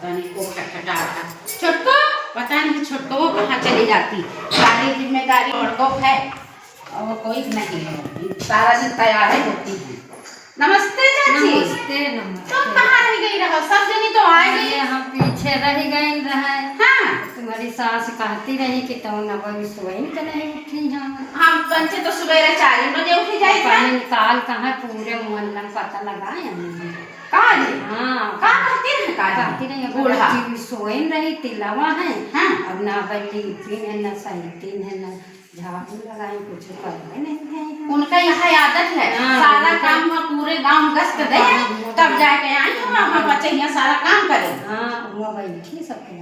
पता नहीं को खटखटा रहा। छोटको पता नहीं छोटको वो कहाँ चली जाती। सारी जिम्मेदारी छोटको है और वो कोई नहीं है, सारा दिन तैयार ही होती है। नमस्ते चाची। नमस्ते नमस्ते। तुम कहाँ रह गई रहो, सब जनी तो आ गई। हम पीछे रह गए रहे। हाँ तुम्हारी सास कहती रही कि तुम न बड़ी सुबह तो नहीं उठी। हम पंचे तो सुबह 4 बजे उठ जाए। पानी निकाल कहाँ पूरे मोहल्ला में पता लगाए कहाँ हाँ कहाँ कहती रहे कहती रही बूढ़ा सोए रही तिलवा है। हाँ अब ना बैठी है न सही है न झाड़ू लगाए कुछ कर नहीं है। उनका यहाँ आदत है सारा काम में पूरे गांव गश्त दे तब जाके आई हम बच्चे यहाँ सारा काम करे। हाँ वो बैठी सबके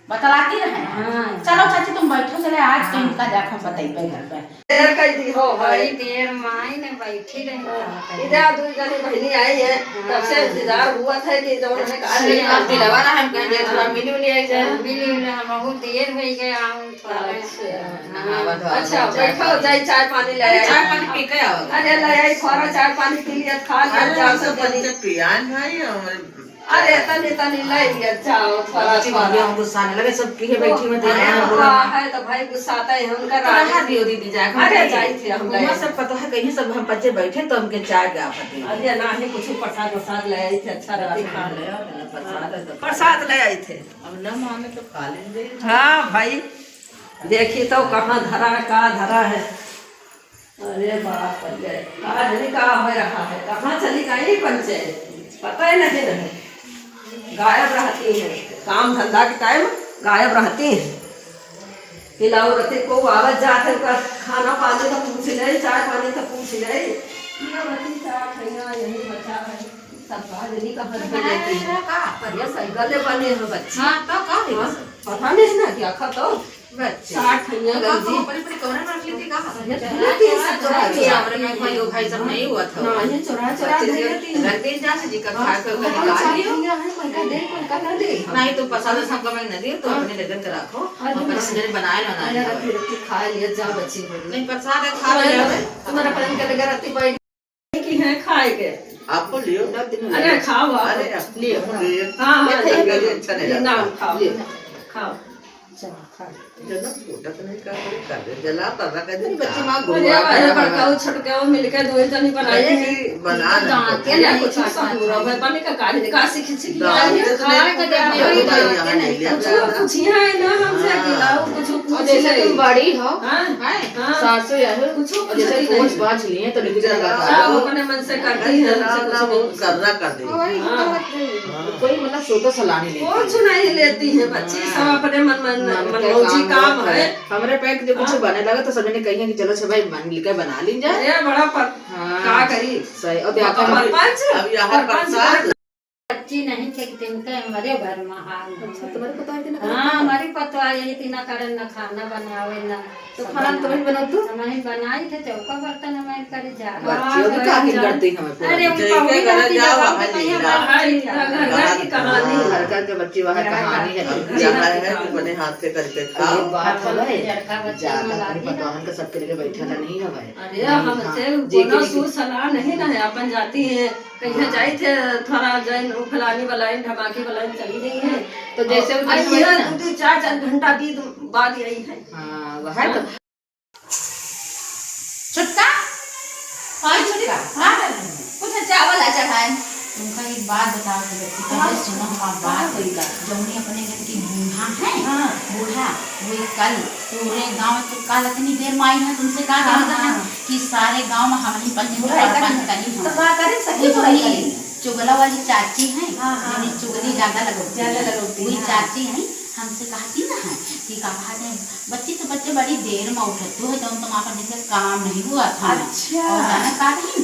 बतलाती रहे। हाँ चलो चाची तुम बैठो, चले आज तो इनका देखो बताई पे घर पे देर कर दी हो बड़ी देर माई ने बैठी रही। इधर दूर जानी बहनी आई है, तब से इंतजार हुआ था कि जब उन्होंने कहा दिलवा रहा है कहीं थोड़ा मिली मिली आई जाए। मिली बहुत देर हो गया अच्छा बैठो जाई चाय पानी ले आई। चाय पानी पी के आओ। अरे ले आई थोड़ा चाय पानी पी लिया खा लिया जाओ सब बनी पियान भाई और अरे तनी तनी ले लिया जाओ थोड़ा थोड़ा गुस्सा आने लगे सब पीछे बैठी में दे रहे हैं हुआ है तो भाई गुस्साता है उनका राहत दियो दीदी जाए। अरे जाई थे हम ले सब पता है कहीं सब हम बच्चे बैठे तो हमके चाय का आफत है। अरे ना ही कुछ प्रसाद वसाद ले आई थे, अच्छा रहा खा ले और प्रसाद ले आई थे। अब न माने तो खा लेंगे। हाँ भाई देखी तो कहाँ धरा का धरा है। अरे बाप रे कहाँ हो रहा है, कहाँ चली गई पंचे पता ही नहीं रहे, गायब रहती है काम धंधा के टाइम गायब रहती है। पिलाओ रहती को आवाज जाते हैं खाना पानी तो पूछ ले, चाय पानी तो पूछ ले, यही बचा है सब बाहर कहाँ सही गले बने हैं बच्चे। हाँ तो का पता नहीं ना क्या खा तो बच्चे 60 ठैया गंजी बड़ी कमरे में रख ली थी कहाँ कमरे में भाई सब नहीं हुआ था। नहीं चुरा चुरा रख दे जा जी का खा के नहीं तो पसंद सब का मैं नहीं तो अपने लेकर के रखो अपने से बनाए ना खा लिया जा बच्ची नहीं प्रसाद है खा ले तुम्हारा पसंद के लगा रहती बैठ की है खाए के आपको लियो ना दिन अरे खाओ अरे लियो हाँ अच्छा नहीं ना लगता खाओ खाओ जना छोटा तो नहीं कर दे जला कर रखा है बच्चे मां अरे अरे बड़काऊ छटकाऊ मिलके दो जनी बनाएगी बना के नहीं कुछ सब पूरा भाई बने का काढ़ निकाल सीख खाए का कुछ है ना हमसे कि लाओ कुछ पूछ जैसे ले तुम बड़ी हो हां हैं सासू या कुछ जैसे खोज बाज लिए तो लिख जाएगा सब अपने मन से करती है कुछ करना कर दे कोई मतलब सोतो सलाह नहीं लेती। कुछ नहीं लेती है बच्ची सब अपने मनमौजी काम है। हमरे पैक जो कुछ बने लगा तो सबने कही कि चलो भाई मन लेकर बना ली जाए। अरे बड़ा पर का करी सही और देखा सरपंच अब यहाँ प्रसाद बच्ची नहीं थे कि तिनका हमारे घर में हाल तुम्हारे पता है ना हाँ हमारी पता यही थी ना करे ना खाना बनावे ना तो खाना तुम्हें बना दो हमें बनाई थे चौका बर्तन हमें करे जा बच्चियों तो क्या किन करती हमें अरे के घर जाओ वहां घर की कहानी घर का के बच्ची वहां कहानी है जहाँ है कि बने हाथ से करके खाओ बात है लड़का बच्चा ज्यादा पतवाहन का सबके लिए बैठा नहीं है। अरे हमसे कोनो सू सलाह नहीं ना है, अपन जाती है कहीं जाई थे थोड़ा जैन फलानी बलाइन ढमाकी बलाइन चली गई है तो जैसे दो 4 घंटा बीत बाद यही है। हां वह तो छुटका हाँ छुटका हाँ कुछ चावल आ चढ़ाए। तुमका एक बात बताओ कि बच्ची पहले सुनो हमारी बात हुई का जौनी अपने घर की बूढ़ा है बूढ़ा वो कल पूरे गांव में तो कल इतनी देर में आई है तुमसे कहा था कि सारे गांव में हम ही पंच करी तो क्या करें सही चुगला वाली चाची है चुगली ज्यादा लगती वही चाची है हमसे कहती ना है कि कहा जाए बच्ची तो बच्चे बड़ी देर में उठते हो जब तुम आपन जैसे काम नहीं हुआ था। अच्छा और जाना का नहीं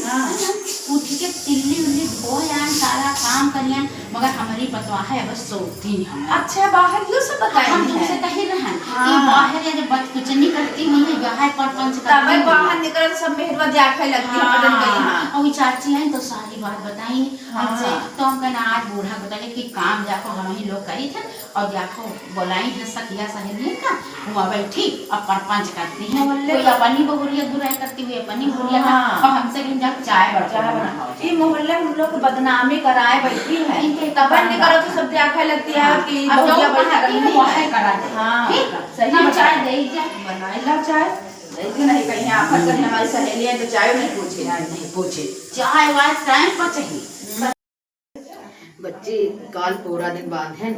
उठ के तिल्ली उल्ली धो यान सारा काम करियन मगर हमारी पतवा है बस सोती हम। अच्छा बाहर यो सब बताए हम तुमसे कहे रहे कि बाहर ये बच कुछ नहीं करती नहीं है यहाँ पर पंच करती है बाहर निकल सब मेहरवा जाके लगती है पता नहीं और चाची हैं तो सारी बात बताई हमसे तो हम कहना आज बूढ़ा बताए कि काम जाको हम ही लोग करी थे और जाको बोलाई है सखिया सहेली का वहाँ बैठी और परपंच करती है कोई अपनी बहुरिया बुराई करती हुई अपनी बहुरिया और हमसे भी तुम जब चाय बनाओ ये मोहल्ले में हम लोग को बदनामी कराए बैठी है। इनके तबन नहीं करो तो सब देखा लगती है कि अब जो बहुरिया बैठा बनाती है रहती वही है। करा दे हाँ, ठीक सही ना बताया। चाय दे जा बनाए ला चाय ऐसे नहीं कहीं आफत कहीं हमारी सहेली है तो चाय नहीं पूछे नहीं पूछे चाय वाय टाइम पर चाहिए। बच्ची काल पूरा दिन बांधे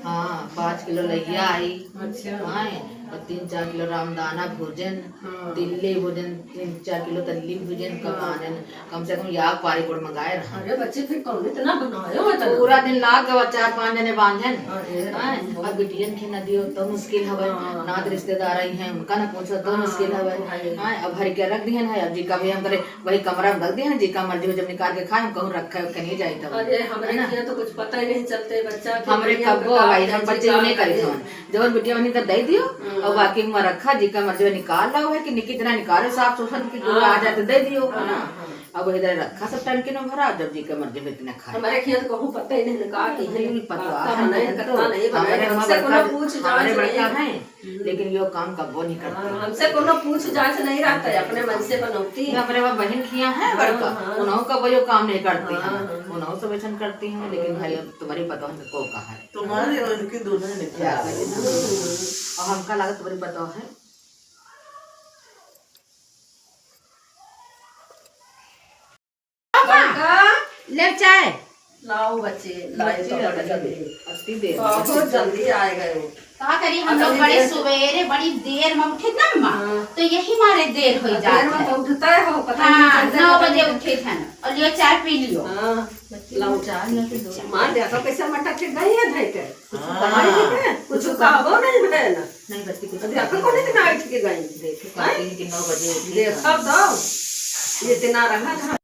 हाँ 5 किलो लैया आई। अच्छा हाँ और 3-4 किलो रामदाना भोजन तिल्ली भोजन 3-4 किलो तल्ली भोजन कमानन कम से कम याग पारी गुड़ मंगाए रहा। अरे बच्चे फिर कौन इतना बनाए हो इतना पूरा दिन लाग गवा 4-5 जने बांधन। अरे हाँ अब बिटियन के नदियो तो मुश्किल हवे नात रिश्तेदार आई हैं उनका ना पूछो तो मुश्किल हवे। हाँ अब भर के रख दिहन है अब जी का भी हम करे वही कमरा में रख दिहन जी का मर्जी हो जब निकाल के खाए हम कहूँ रखे उखे नहीं जाए तब। अरे हमारे यहाँ तो कुछ पता ही नहीं चलते बच्चा के हमरे बढ़िया कब्बो का भाई हम कैसे बच्चे काम नहीं करे करे। थे जब बिटिया बनी तो दे दियो और बाकी में रखा जी का मर्जी निकाल ला है कि निकी तरह निकालो साफ सुथरा की आ जाए तो दे दियो है ना। अब इधर रखा सब टंकी में भरा जब जी का मर्जी में इतना खाए। हमारे खेत कहूँ पता ही नहीं कहा कि नहीं पता कहाँ बनाए कहाँ नहीं बनाए हमारे हमसे कोनो पूछ हमारे जांच बड़का नहीं है लेकिन यो काम कब्बो नहीं करते। हमसे कोनो पूछ जांच नहीं रहता है अपने मन से बनौती है। हमारे वहाँ बहन खिया है बड़का उन्हों का वो काम नहीं करती हैं हाँ। उन्हों सब वचन करती हैं लेकिन भाई अब तुम्हारी पता है को कहा है तुम्हारी और उनकी दोनों ने क्या करें ना। और हमका लागत तुम्हारी पता है ले चाय लाओ बच्चे लाए तो बड़ा जल्दी अति देर बहुत जल्दी आए गए वो। का करी हम लोग बड़ी सवेरे बड़ी देर में उठे ना माँ तो यही मारे देर हो देर जाता में है। तो उठता है हो पता हाँ नहीं 9 बजे उठे थे और लियो चाय पी लियो। हाँ लाओ चाय माँ देखो कैसे मटक के गई है भाई के कमाई नहीं है कुछ कहो नहीं है ना नहीं बच्ची कुछ देखो कौन इतना उठ के गई देखे कहती है कि 9 बजे उठी देखो तो ये इतना रहा था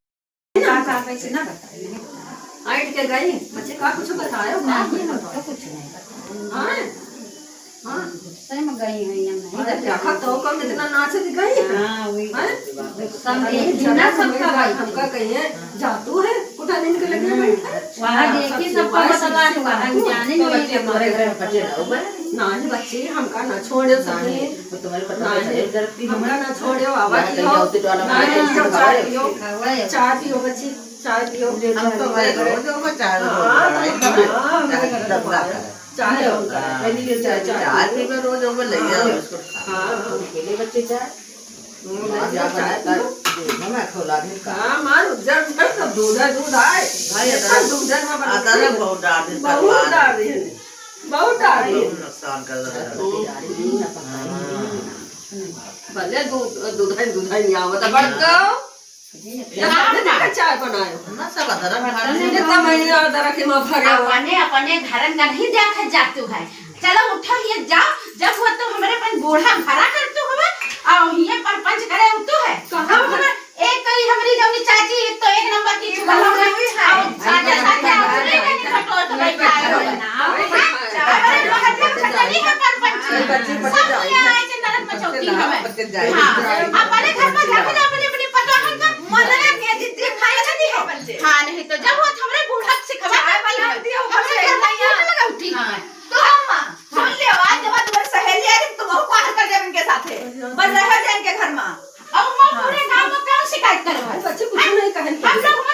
का कैसे ना बताए आइट के गई बच्चे का कुछ बताया तो कुछ नहीं पता। हाँ हाँ सही में गई है या नहीं अरे देखो तो कम इतना नाच गई हाँ वही सब जना सबका भाई हमका कहिए जातू है उठा दिन के लगे बैठा वहाँ देखी सबका बतला वहाँ जाने तो जो बच्चे तुम्हारे घर में बच्चे ना उबे नाच बच्चे हमका ना छोड़े सबने तो तुम्हारे पता है जरूरत हमका ना छोड़े आवा मैं की तो हो जाती तो आला चाय पियो चाय पियो बच्ची चाय पियो हम तो भाई रोज वो चाय चाय पहली के चाय चाय पी में रोज वो ले आओ उसको हाँ पहले बच्चे चाय जा मैं खोला दिन का हाँ मार जब सब दूध आए भाई दूध आता है बहुत डाल दिन बहुत डाल रही है बहुत डाल रही है नुकसान कर रहा भले दूध नहीं आवत बड़का चाय बनाए है ना सब अदरक इतना महीना अदरक के में भरे अपने अपने घर का नहीं देखा जातू है। चलो उठो ये जाओ जब हुआ तो हमारे अपन बूढ़ा भरा करतू हुआ और ये परपंच करे उतू है कहाँ हम एक कई हमारी जौनी चाची तो एक नंबर की चुगला हुई है साथे साथे अपने नहीं खटो तो बैठा है चाय बड़े बहुत खटनी है परपंच सब ये आए के नरक में चौकी हमें हां अपने घर में जाके अपने अपने पता है का मन के जितने खाए नहीं है हां नहीं तो जब वो हमरे बूढ़ा से खबर चाय बना दियो हमरे घर में लगा उठी तो अम्मा सुन ले आज जब तुम्हारी सहेली आई तुम और बाहर कर दे इनके साथे बस रह जाए इनके घर में अब मैं पूरे गांव में कौन शिकायत करूं बच्चे कुछ नहीं कहे हम लोग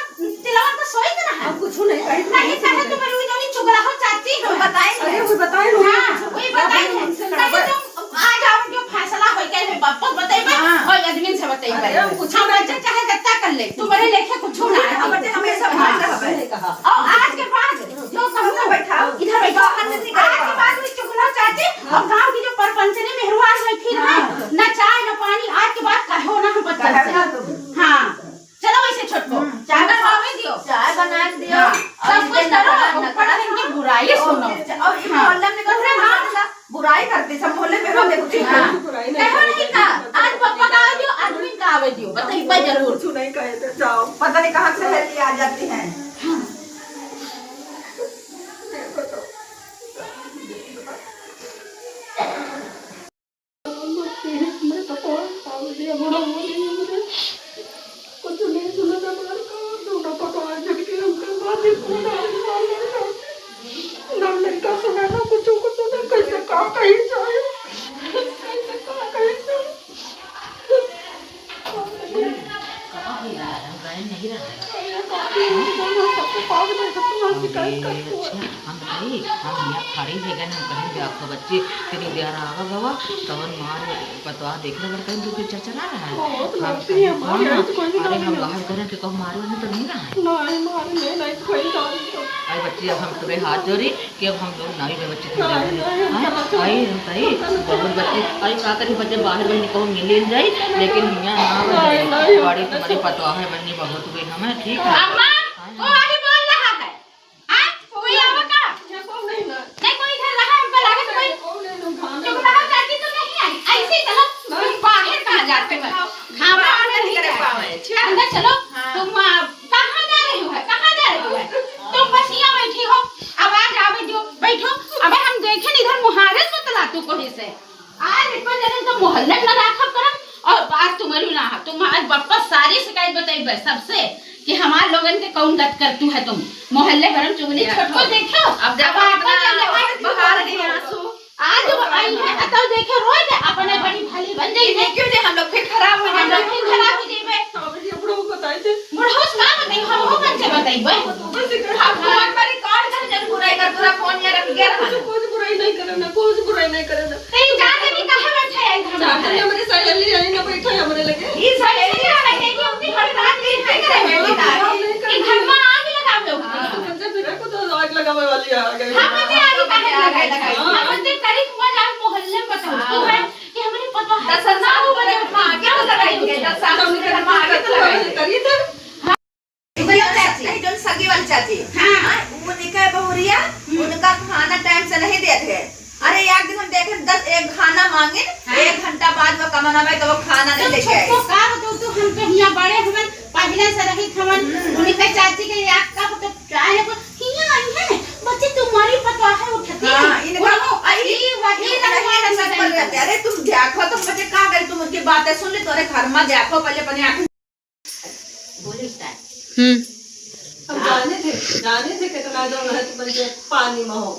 तिलवन तो सोई ना है अब कुछ नहीं कहे नहीं कहे तो मेरी जौनी चुगला हो चाची हो बताएंगे अरे वो बताए लो हां वही बताएंगे कहे तुम आ जाओ जो फैसला होई के बापा बताइबे और आदमी से बताइबे अरे कुछ हम बच्चे चाहे गत्ता कर ले तुम्हारे लेखे कुछ ना है हम बच्चे हमेशा भाग रहे नहीं कहा और आज के बाद जो कहूं बैठाओ इधर बैठो आज के बाद में चुगला चाची और गांव की जो परपंचनी मेहरवान हुई फिर है ना चाय ना पानी आज के बाद कहो ना हम बच्चा से हां चलो वैसे छोटको चाय बनवावे दियो चाय बना दियो सब कुछ करो पर इनकी बुराई सुनो और ये मोहल्ले में पूरा बुराई करते सब मोहल्ले में हम देखो कहो नहीं का आज पापा का आवे दियो आदमी का आवे दियो बताइए जरूर कुछ नहीं कहे तो जाओ पता नहीं कहाँ से सहेली आ जाती हैं नहीं रहा है। हम बताइए हम यहाँ खड़ी है गए हम कहीं देखो बच्चे तेरी ब्याह आवा गवा तवन मार पतवा देखने पर कहीं दूसरी चर्चा ना रहा है। अरे हम बाहर करें कि कब मारे तो नहीं रहा है। अरे बच्ची अब हम तुम्हें हाथ जोड़ी कि अब हम लोग नाई में बच्चे आई बताइए बहुत बच्चे अरे का करी बच्चे बाहर में निकल मिल जाए लेकिन यहाँ ना बड़ी तुम्हारी पतवा है बननी बहुत हुई हमें ठीक है। वो आगे बोल रहा है हां कोई आवा का नहीं कोई इधर रहा हमको लगा कोई चुप रहो चाची तो नहीं आई ऐसे चलो तुम बाहर कहां जाते हो घामा नहीं करे पावे अंदर चलो तुम कहां जा रही हो तुम बस यहाँ बैठी हो आवाज आवे जो बैठो अबे हम देखें इधर मुहारे सुतला तू कोई से आज इतना जने तो मोहल्ले में राखब करम और बात तुम्हारी ना तुम आज वापस सारी शिकायत बताई बस सबसे कि हमार लोगन के कौन गत करतू है तुम मोहल्ले भरम चुगली छोटको देखो अब जब बहा रही आंसू आज आई है तो देखो रोज अपने बड़ी भली बन गई है क्यों जे हम लोग फिर खराब हो हम लोग फिर खराब हो जेबे बुढ़ो बताई थे बुढ़ो का बताई हम हो कौन से बताईबे हम फोन पर रिकॉर्ड कर जन बुराई कर पूरा फोन ये रख गया रहा कुछ बुराई नहीं करना नहीं जाने भी कहां बैठे हैं हम जाने हमारे सहेली आई ना बैठे हमरे लगे ई सहेली आ रही है कि अपनी हर रात दिन है करे कि घर में आग लगावे मुझे फिर को तो आग लगावे वाली आ गई हम मुझे आग लगाई हम मुझे करीब मजा मोहल्ले में बताओ है कि हमारे पता 10 साल हो गए हम आगे तो लगाएंगे 10 साल हम आगे तो लगाएंगे करिए तो जो सगी वाली चाची हाँ वो निकाय बहुरिया उनका खाना टाइम से नहीं देते। अरे एक दिन हम देखे 10 एक खाना मांगे 1 घंटा बाद वो कमाना में तो वो खाना नहीं लेके आए तो का बताओ तो हम तो यहाँ बड़े हमन पहले से रही हमन उनके चाची के याद का तो क्या है किया आई है बच्चे तुम्हारी पता है उठते हां इनका आई वही नहीं ना सब पर करते। अरे तुम देखो तुम बच्चे का करे तुम उनकी बातें सुन ले तोरे घर में देखो पहले अपनी आंख बोले स्टार्ट हम जाने थे कितना जो है तुम बच्चे पानी में हो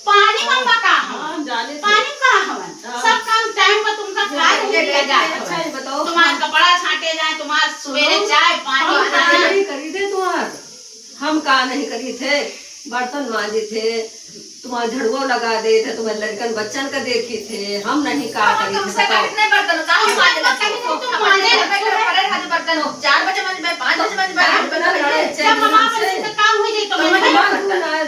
पानी मामा का हम जाने थे पानी का हवन सब काम टाइम पर तुमका खा ले जाए अच्छा बताओ तुम्हारा कपड़ा छाटे जाए तुम्हारा सवेरे चाय पानी नहीं करी थे तुम्हार हम का नहीं करी थे बर्तन मांजे थे तुम्हारा झड़ुआ लगा दे थे तुम्हारे लड़कन बच्चन का देखी थे हम नहीं का करी थे बताओ कितने बर्तन का हम मांजे तुम मांजे पड़े हाथ बर्तन हो 4 बजे मांजे 5 बजे मांजे जब हमारे से काम हो जाए तो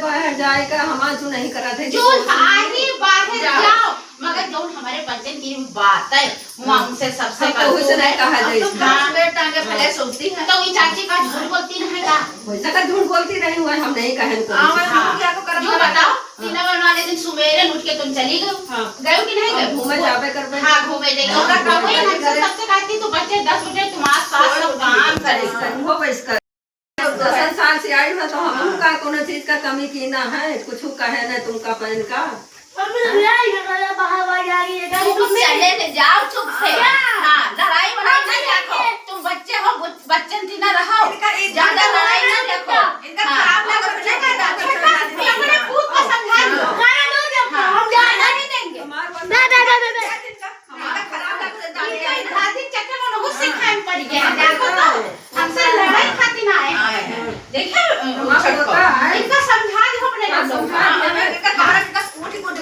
बाहर जाएगा हमारा नहीं करा थे जो आगे बाहर जाओ मगर जो हमारे बच्चन की बात है वो हमसे सबसे वैसे नहीं कहा जाए टांगे पहले सोचती है तो ये चाची का झूठ बोलती नहीं का वैसा का झूठ बोलती नहीं हुआ हम नहीं कहे क्या को कर जो बताओ दिनवर वाले दिन सवेरे उठ के तुम चली गए गए कि नहीं गए घूमे जावे करबे हाँ घूमे जाएगी सबसे कहती तो बच्चे 10 बजे तुम्हारे साथ सब काम करे हो बस कर 10 साल से आई हो तो हम का कोनो चीज का कमी की ना है कुछ कहे ना तुमका पहन का तुम चले ले जाओ चुप से हाँ लड़ाई बनाई नहीं रखो तुम बच्चे हो बच्चन थी ना रहो ज्यादा लड़ाई ना देखो इनका खराब लगा बच्चे का अपने खुद को समझा लो हम जाना नहीं देंगे हमारा खराब लगा दादी चक्कर में बहुत सिखाए पड़ गया देखो तो हमसे लड़ाई खाती ना है देखो इनका समझा दो अपने लोगों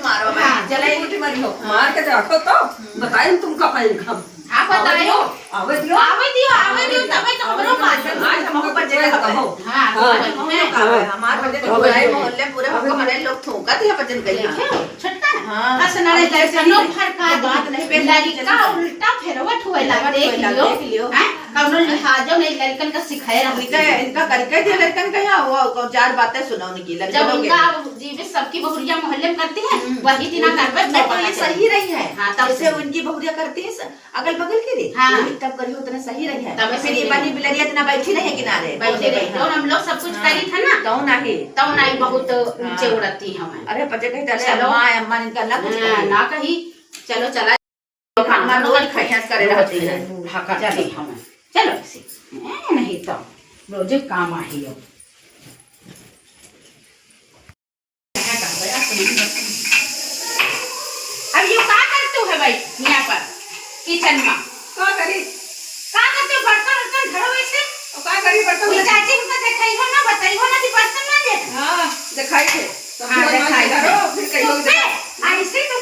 मारो चले मरी हो मार के देखो तो बताइए तुमका पहन हम आप बताइयो आवे दियो तबे तो हमरो बात आज हमको बच्चे का कहो हां हमारे बच्चे तो पूरे मोहल्ले पूरे हमको हमारे लोग थूका थे बच्चन कहीं छटका हां हसनारे जैसे नो फरका बात नहीं बेलारी का उल्टा फेरवट हुए लगा देख लियो हैं कौनो लिहाजो नहीं लड़कन का सिखाए रहा इनका करके दिया लड़कन का यहाँ हुआ 4 बातें सुनाने की जब उनका जीवित सबकी बहुरिया मोहल्ले में करती है वही दिना करबे तो ये सही रही है हां तब से उनकी बहुरिया करती है अगल बगल के रे हाँ। तब करी उतना सही रही है तब फिर ये बनी बिलरिया इतना बैठी रहे किनारे बैठे रही तो हम लोग सब कुछ करी था ना तो नहीं बहुत नीचे उड़ती हमें अरे पचे कहीं चले चलो। अम्मा इनका अल्लाह कुछ ना कही चलो चला खाना रोज खैस करे रहती है चलो हमें चलो ऐसे नहीं तो रोज काम आई हो अब ये क्या करते हो भाई यहाँ पर किचन में का करी का करते हो बर्तन वर्तन धरो ऐसे तो का करी बर्तन ये चाची को दिखाई हो ना बताई हो ना कि बर्तन ना दे हां दिखाई थे तो हाँ, दिखाई दिखाई करो फिर कहियो ऐसे तो